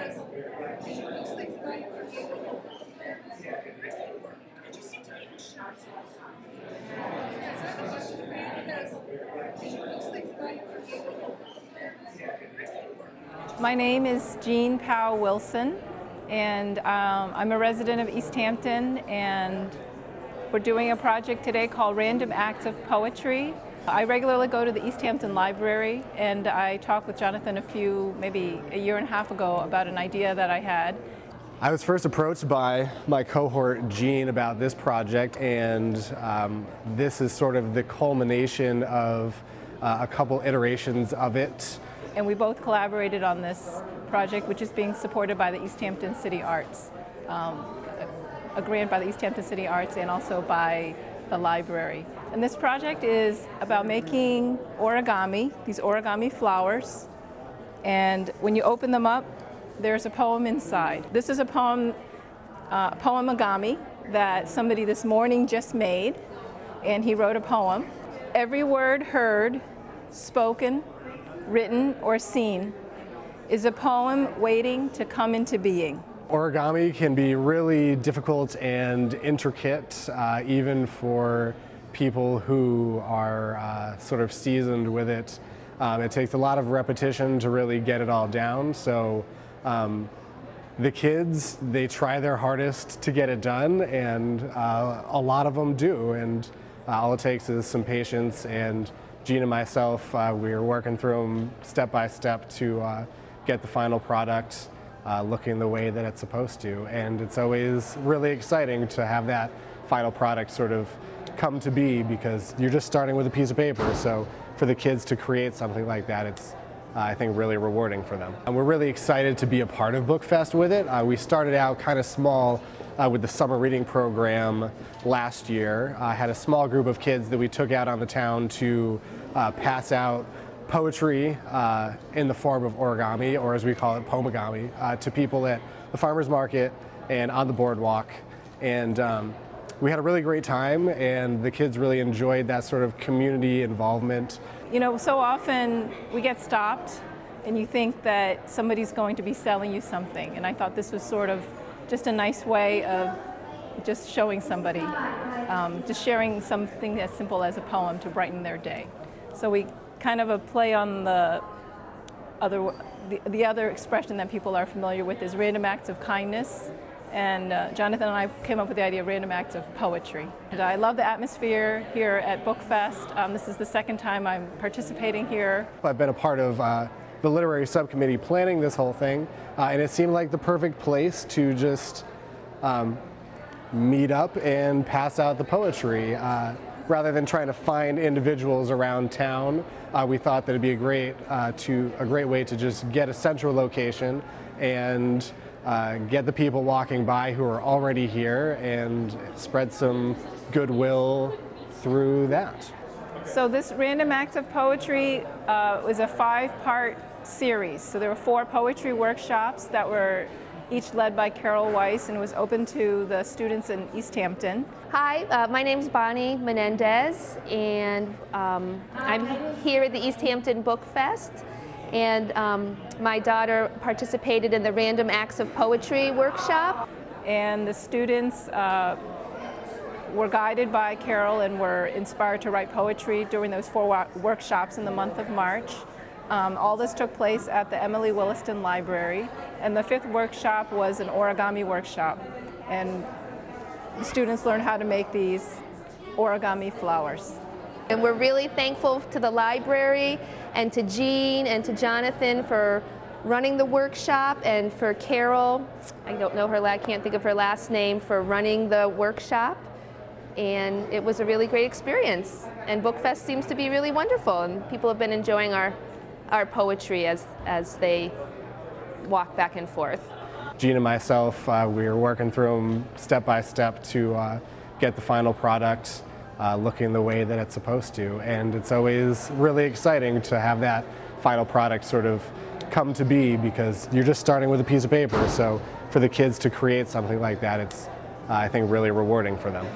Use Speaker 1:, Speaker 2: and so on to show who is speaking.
Speaker 1: because those things about you are able. Is that a question for you? Because those things about you are able.
Speaker 2: My name is Jean Powell Wilson, and I'm a resident of East Hampton, and we're doing a project today called Random Acts of Poetry. I regularly go to the East Hampton Library, and I talked with Jonathan maybe a year and a half ago about an idea that I had.
Speaker 3: I was first approached by my cohort Jean about this project, and this is sort of the culmination of a couple iterations of it.
Speaker 2: And we both collaborated on this project, which is being supported by the East Hampton City Arts, a grant by the East Hampton City Arts and also by the library. And this project is about making origami, these origami flowers, and when you open them up, there's a poem inside. This is a poem Megami that somebody this morning just made, and he wrote a poem. Every word heard, spoken, written, or seen is a poem waiting to come into being.
Speaker 3: Origami can be really difficult and intricate, even for people who are sort of seasoned with it. It takes a lot of repetition to really get it all down. So the kids, they try their hardest to get it done, and a lot of them do. And all it takes is some patience, and Jean and myself, we were working through them step by step to get the final product looking the way that it's supposed to. And it's always really exciting to have that final product sort of come to be, because you're just starting with a piece of paper. So for the kids to create something like that, it's I think really rewarding for them. And we're really excited to be a part of BookFest with it. We started out kind of small with the summer reading program last year. I had a small group of kids that we took out on the town to pass out poetry in the form of origami, or as we call it, pomegami, to people at the farmers market and on the boardwalk. And we had a really great time, and the kids really enjoyed that sort of community involvement.
Speaker 2: You know, so often we get stopped and you think that somebody's going to be selling you something, and I thought this was sort of just a nice way of just showing somebody, just sharing something as simple as a poem to brighten their day. So we kind of a play on the other expression that people are familiar with is random acts of kindness. And Jonathan and I came up with the idea of random acts of poetry. And I love the atmosphere here at BookFest. This is the second time I'm participating here.
Speaker 3: I've been a part of the literary subcommittee planning this whole thing, and it seemed like the perfect place to just meet up and pass out the poetry. Rather than trying to find individuals around town, we thought that it'd be a great way to just get a central location and get the people walking by who are already here and spread some goodwill through that.
Speaker 2: So this Random Acts of Poetry was a 5-part series. So there were 4 poetry workshops that were each led by Carol Weiss, and was open to the students in East Hampton.
Speaker 4: Hi, my name's Bonnie Menendez, and I'm here at the East Hampton Book Fest. And my daughter participated in the Random Acts of Poetry workshop.
Speaker 2: And the students were guided by Carol and were inspired to write poetry during those 4 workshops in the month of March. All this took place at the Emily Williston Library. And the 5th workshop was an origami workshop. And the students learned how to make these origami flowers.
Speaker 4: And we're really thankful to the library and to Jean and to Jonathan for running the workshop, and for Carol, I don't know her, I can't think of her last name, for running the workshop. And it was a really great experience. And BookFest seems to be really wonderful, and people have been enjoying our poetry as they walk back and forth.
Speaker 3: Jean and myself, we were working through them step by step to get the final product looking the way that it's supposed to. And it's always really exciting to have that final product sort of come to be, because you're just starting with a piece of paper. So for the kids to create something like that, it's, I think, really rewarding for them.